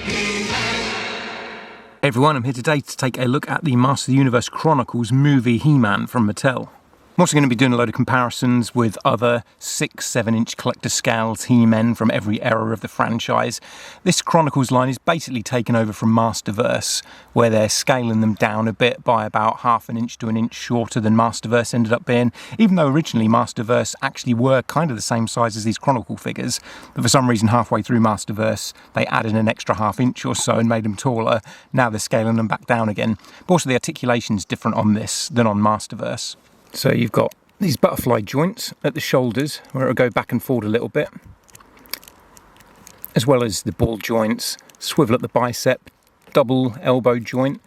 Hey everyone, I'm here today to take a look at the Master of the Universe Chronicles movie He-Man from Mattel. I'm also going to be doing a load of comparisons with other 6-7 inch collector scales He-Men from every era of the franchise. This Chronicles line is basically taken over from Masterverse, where they're scaling them down a bit by about half an inch to an inch shorter than Masterverse ended up being, even though originally Masterverse actually were kind of the same size as these Chronicle figures, but for some reason halfway through Masterverse they added an extra half inch or so and made them taller. Now they're scaling them back down again, but also the articulation's different on this than on Masterverse. So you've got these butterfly joints at the shoulders where it'll go back and forward a little bit, as well as the ball joints, swivel at the bicep, double elbow joint.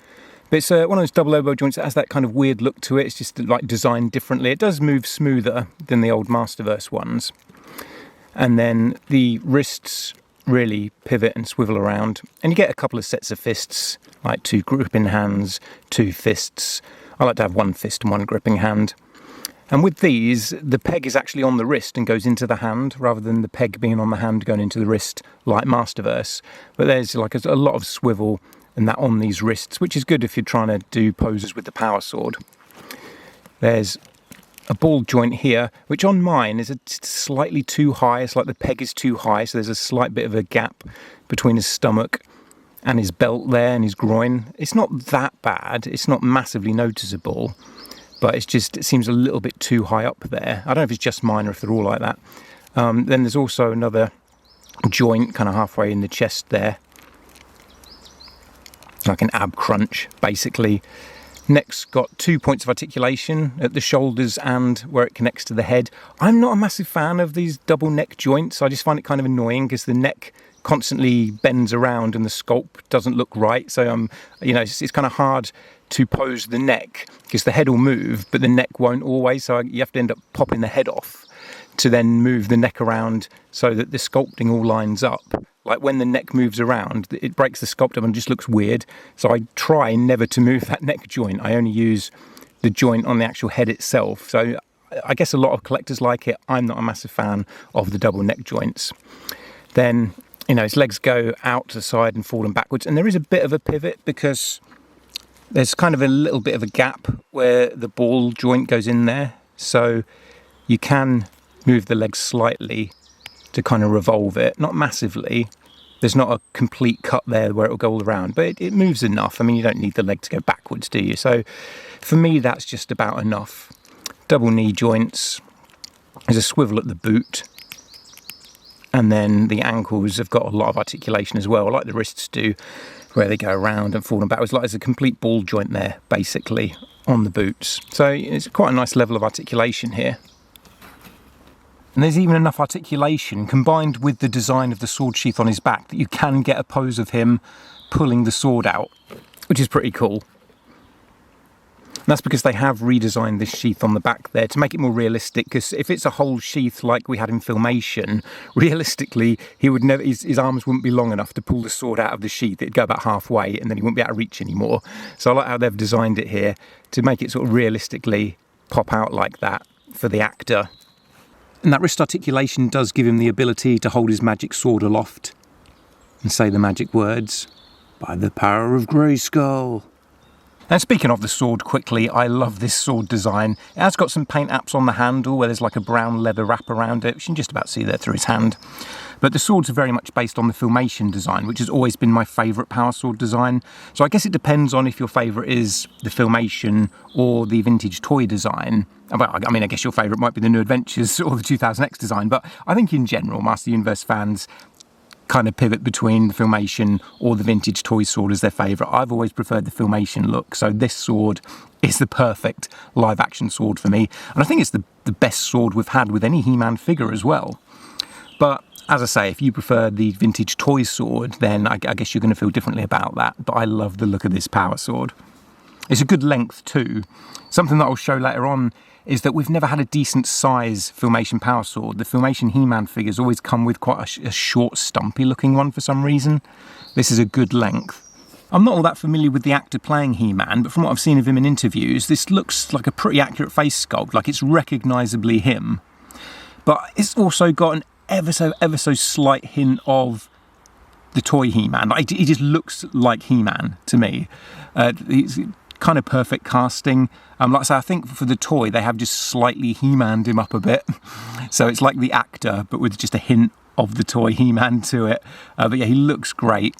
But it's one of those double elbow joints that has that kind of weird look to it. It's just like designed differently. It does move smoother than the old Masterverse ones. And then the wrists really pivot and swivel around. And you get a couple of sets of fists, like 2 gripping hands, 2 fists. I like to have 1 fist and 1 gripping hand. And with these, the peg is actually on the wrist and goes into the hand, rather than the peg being on the hand going into the wrist like Masterverse. But there's like a lot of swivel and that on these wrists, which is good if you're trying to do poses with the power sword. There's a ball joint here, which on mine is slightly too high. It's like the peg is too high, so there's a slight bit of a gap between his stomach and his belt there and his groin. It's not that bad, it's not massively noticeable, but it seems a little bit too high up there. I don't know if it's just mine or if they're all like that. Then there's also another joint kind of halfway in the chest there, like an ab crunch basically. Neck's got 2 points of articulation at the shoulders and where it connects to the head. I'm not a massive fan of these double neck joints. I just find it kind of annoying because the neck constantly bends around and the sculpt doesn't look right. So it's kind of hard to pose the neck because the head will move but the neck won't always, so you have to end up popping the head off to then move the neck around so that the sculpting all lines up. Like when the neck moves around, it breaks the sculpt up and just looks weird. So I try never to move that neck joint. I only use the joint on the actual head itself. So I guess a lot of collectors like it. I'm not a massive fan of the double neck joints. Then, his legs go out to the side and falling backwards. And there is a bit of a pivot because there's kind of a little bit of a gap where the ball joint goes in there. So you can move the legs slightly to kind of revolve it, not massively. There's not a complete cut there where it'll go all around, but it moves enough. I mean, you don't need the leg to go backwards, do you? So for me, that's just about enough. Double knee joints. There's a swivel at the boot. And then the ankles have got a lot of articulation as well, like the wrists do, where they go around and falling backwards. Like there's a complete ball joint there, basically, on the boots. So it's quite a nice level of articulation here. And there's even enough articulation combined with the design of the sword sheath on his back that you can get a pose of him pulling the sword out, which is pretty cool. And that's because they have redesigned this sheath on the back there to make it more realistic, because if it's a whole sheath like we had in Filmation, realistically he would never, his arms wouldn't be long enough to pull the sword out of the sheath. It'd go about halfway and then he wouldn't be able to reach anymore. So I like how they've designed it here to make it sort of realistically pop out like that for the actor. And that wrist articulation does give him the ability to hold his magic sword aloft and say the magic words, "By the power of Grayskull." And speaking of the sword quickly, I love this sword design. It has got some paint apps on the handle where there's like a brown leather wrap around it, which you can just about see there through his hand. But the swords are very much based on the Filmation design, which has always been my favourite power sword design. So I guess it depends on if your favourite is the Filmation or the vintage toy design. Well, I mean, I guess your favourite might be the New Adventures or the 2000X design, but I think in general, Master of the Universe fans kind of pivot between the Filmation or the vintage toy sword as their favourite. I've always preferred the Filmation look, so this sword is the perfect live action sword for me. And I think it's the best sword we've had with any He-Man figure as well. But as I say, if you prefer the vintage toy sword, then I guess you're going to feel differently about that. But I love the look of this power sword. It's a good length too. Something that I'll show later on is that we've never had a decent size Filmation power sword. The Filmation He-Man figures always come with quite a short, stumpy looking one for some reason. This is a good length. I'm not all that familiar with the actor playing He-Man, but from what I've seen of him in interviews, this looks like a pretty accurate face sculpt, like it's recognisably him. But it's also got an ever so slight hint of the toy He-Man. He just looks like He-Man to me. He's kind of perfect casting. Like I say, I think for the toy they have just slightly He-Man'd him up a bit, so it's like the actor but with just a hint of the toy He-Man to it. But yeah, he looks great.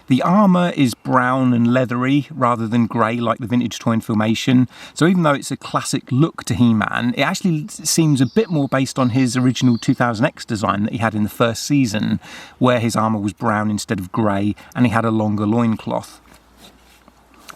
The armour is brown and leathery rather than grey like the vintage toy in Filmation. So even though it's a classic look to He-Man, it actually seems a bit more based on his original 2000X design that he had in the first season, where his armour was brown instead of grey and he had a longer loincloth.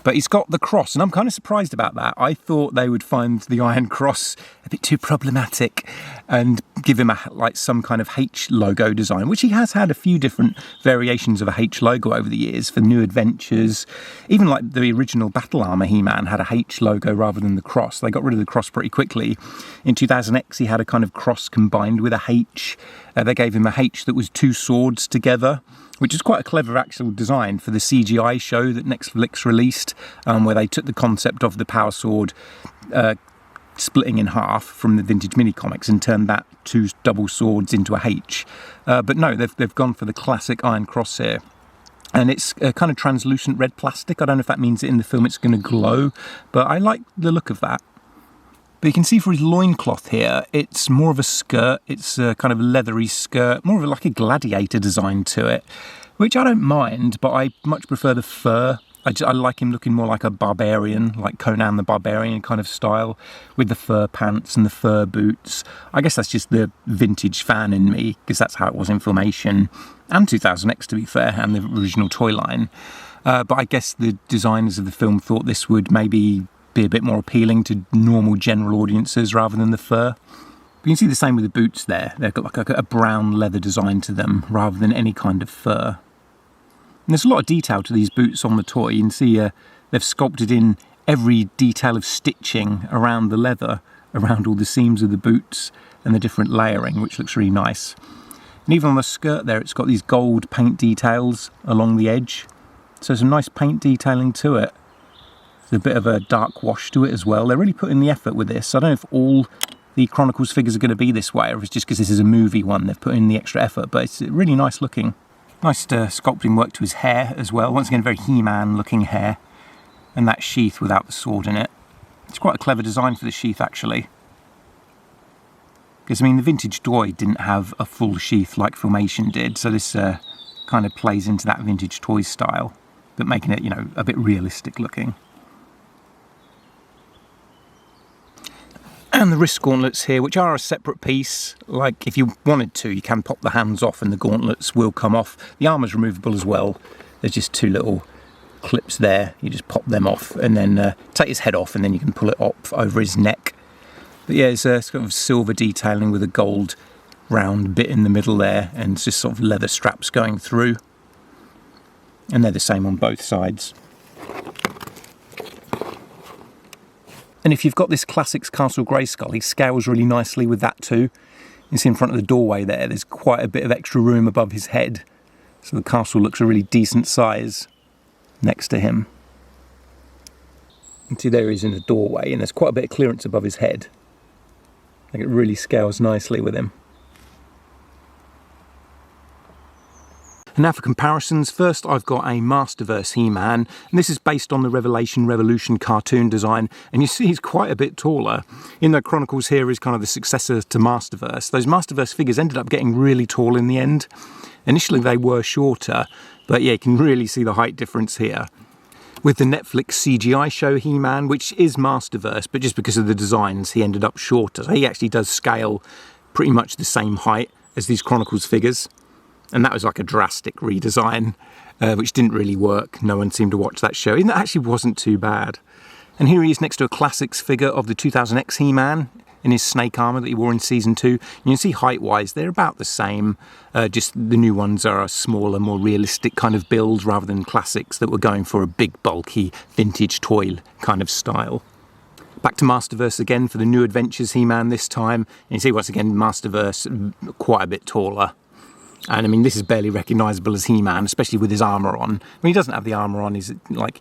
But he's got the cross, and I'm kind of surprised about that. I thought they would find the Iron Cross a bit too problematic and give him some kind of H logo design, which he has had a few different variations of a H logo over the years for New Adventures. Even like the original Battle Armor He-Man had a H logo rather than the cross. They got rid of the cross pretty quickly. In 2000X, he had a kind of cross combined with a H. They gave him a H that was two swords together, which is quite a clever actual design for the CGI show that Netflix released, where they took the concept of the power sword splitting in half from the vintage mini comics and turned that two double swords into a H. But no, they've gone for the classic Iron Cross here. And it's a kind of translucent red plastic. I don't know if that means that in the film it's going to glow, but I like the look of that. But you can see for his loincloth here, it's more of a skirt. It's a kind of leathery skirt, more of like a gladiator design to it, which I don't mind, but I much prefer the fur. I like him looking more like a barbarian, like Conan the Barbarian kind of style, with the fur pants and the fur boots. I guess that's just the vintage fan in me, because that's how it was in Filmation, and 2000X to be fair, and the original toy line. But I guess the designers of the film thought this would maybe be a bit more appealing to normal general audiences rather than the fur. But you can see the same with the boots there. They've got like a brown leather design to them rather than any kind of fur. And there's a lot of detail to these boots on the toy. You can see they've sculpted in every detail of stitching around the leather, around all the seams of the boots and the different layering, which looks really nice. And even on the skirt there, it's got these gold paint details along the edge. So some nice paint detailing to it. A bit of a dark wash to it as well. They're really putting the effort with this. I don't know if all the Chronicles figures are going to be this way, or if it's just because this is a movie one they've put in the extra effort, but it's really nice looking. Nice sculpting work to his hair as well. Once again, very He-Man looking hair, and that sheath without the sword in it. It's quite a clever design for the sheath actually, because I mean the vintage toy didn't have a full sheath like Filmation did, so this kind of plays into that vintage toy style, but making it, you know, a bit realistic looking. And the wrist gauntlets here, which are a separate piece. Like, if you wanted to, you can pop the hands off and the gauntlets will come off. The armour's removable as well. There's just two little clips there. You just pop them off and then take his head off, and then you can pull it up over his neck. But yeah, it's sort of silver detailing with a gold round bit in the middle there, and it's just sort of leather straps going through. And they're the same on both sides. And if you've got this Classics Castle Grayskull, he scales really nicely with that too. You see in front of the doorway there's quite a bit of extra room above his head. So the castle looks a really decent size next to him. And see, there he is in the doorway, and there's quite a bit of clearance above his head. I think it really scales nicely with him. And now for comparisons. First, I've got a Masterverse He-Man, and this is based on the Revolution cartoon design, and you see he's quite a bit taller. In the Chronicles here is kind of the successor to Masterverse. Those Masterverse figures ended up getting really tall in the end. Initially they were shorter, but yeah, you can really see the height difference here. With the Netflix CGI show He-Man, which is Masterverse, but just because of the designs he ended up shorter. So he actually does scale pretty much the same height as these Chronicles figures. And that was like a drastic redesign, which didn't really work. No one seemed to watch that show. And that actually wasn't too bad. And here he is next to a Classics figure of the 2000X He-Man in his snake armour that he wore in Season 2. You can see height-wise, they're about the same. Just the new ones are a smaller, more realistic kind of build rather than Classics that were going for a big, bulky, vintage toy kind of style. Back to Masterverse again for the New Adventures He-Man this time. And you see once again, Masterverse quite a bit taller. And I mean, this is barely recognisable as He-Man, especially with his armour on. When he doesn't have the armour on, he's like,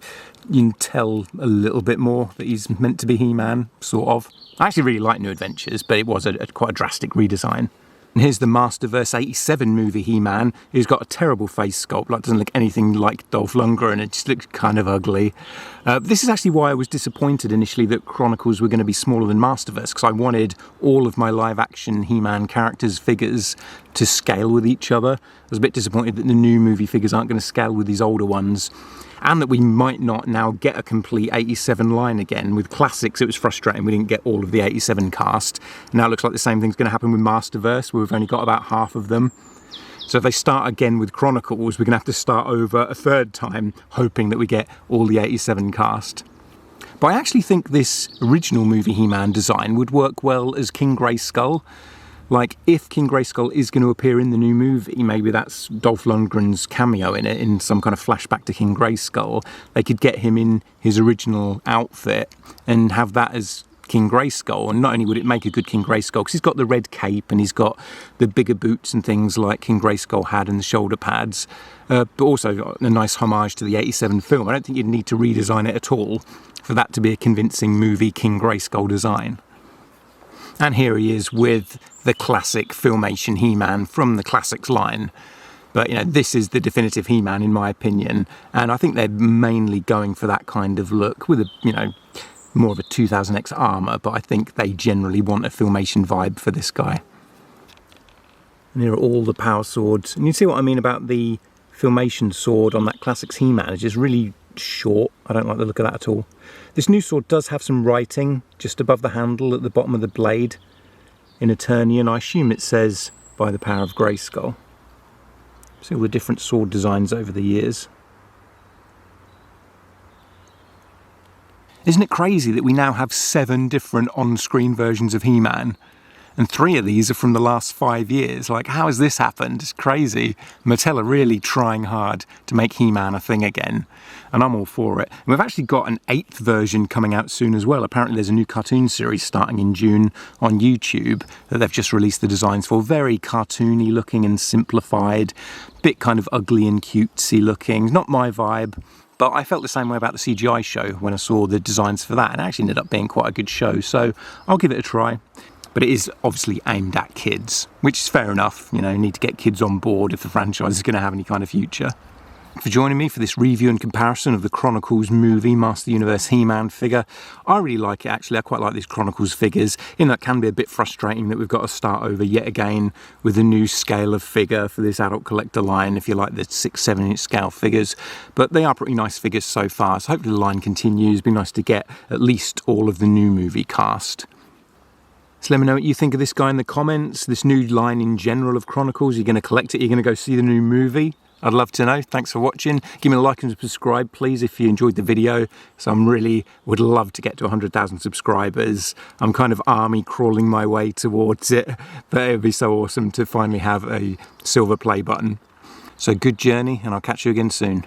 you can tell a little bit more that he's meant to be He-Man, sort of. I actually really like New Adventures, but it was quite a drastic redesign. And here's the Masterverse 87 movie He-Man, who's got a terrible face sculpt, like doesn't look anything like Dolph Lundgren, it just looks kind of ugly. This is actually why I was disappointed initially that Chronicles were going to be smaller than Masterverse, because I wanted all of my live-action He-Man characters' figures to scale with each other. I was a bit disappointed that the new movie figures aren't going to scale with these older ones, and that we might not now get a complete 87 line again. With Classics, it was frustrating we didn't get all of the 87 cast. Now it looks like the same thing's going to happen with Masterverse, where we've only got about half of them. So if they start again with Chronicles, we're going to have to start over a third time, hoping that we get all the 87 cast. But I actually think this original movie He-Man design would work well as King Grayskull. Like, if King Grayskull is going to appear in the new movie, maybe that's Dolph Lundgren's cameo in it, in some kind of flashback to King Grayskull, they could get him in his original outfit and have that as King Grayskull. And not only would it make a good King Grayskull, because he's got the red cape and he's got the bigger boots and things like King Grayskull had and the shoulder pads, but also a nice homage to the 87 film. I don't think you'd need to redesign it at all for that to be a convincing movie King Grayskull design. And here he is with the classic Filmation He-Man from the Classics line. But, you know, this is the definitive He-Man in my opinion. And I think they're mainly going for that kind of look with a, you know, more of a 2000X armour. But I think they generally want a Filmation vibe for this guy. And here are all the power swords. And you see what I mean about the Filmation sword on that Classics He-Man. It's just really short. I don't like the look of that at all. This new sword does have some writing just above the handle at the bottom of the blade in Eternian. I assume it says by the power of Grayskull. See all the different sword designs over the years. Isn't it crazy that we now have 7 different on-screen versions of He-Man? And 3 of these are from the last 5 years. Like, how has this happened? It's crazy. Mattel are really trying hard to make He-Man a thing again. And I'm all for it. And we've actually got an 8th version coming out soon as well. Apparently there's a new cartoon series starting in June on YouTube that they've just released the designs for. Very cartoony looking and simplified. Bit kind of ugly and cutesy looking. Not my vibe. But I felt the same way about the CGI show when I saw the designs for that. And it actually ended up being quite a good show. So I'll give it a try. But it is obviously aimed at kids, which is fair enough. You know, you need to get kids on board if the franchise is going to have any kind of future. For joining me for this review and comparison of the Chronicles movie Master Universe He-Man figure. I really like it actually. I quite like these Chronicles figures. You know, it can be a bit frustrating that we've got to start over yet again with a new scale of figure for this adult collector line, if you like the 6-7 inch scale figures. But they are pretty nice figures so far, so hopefully the line continues. It'd be nice to get at least all of the new movie cast. So let me know what you think of this guy in the comments, this new line in general of Chronicles. You're going to collect it? You're going to go see the new movie? I'd love to know. Thanks for watching. Give me a like and subscribe, please, if you enjoyed the video. So would love to get to 100,000 subscribers. I'm kind of army crawling my way towards it, but it would be so awesome to finally have a silver play button. So good journey, and I'll catch you again soon.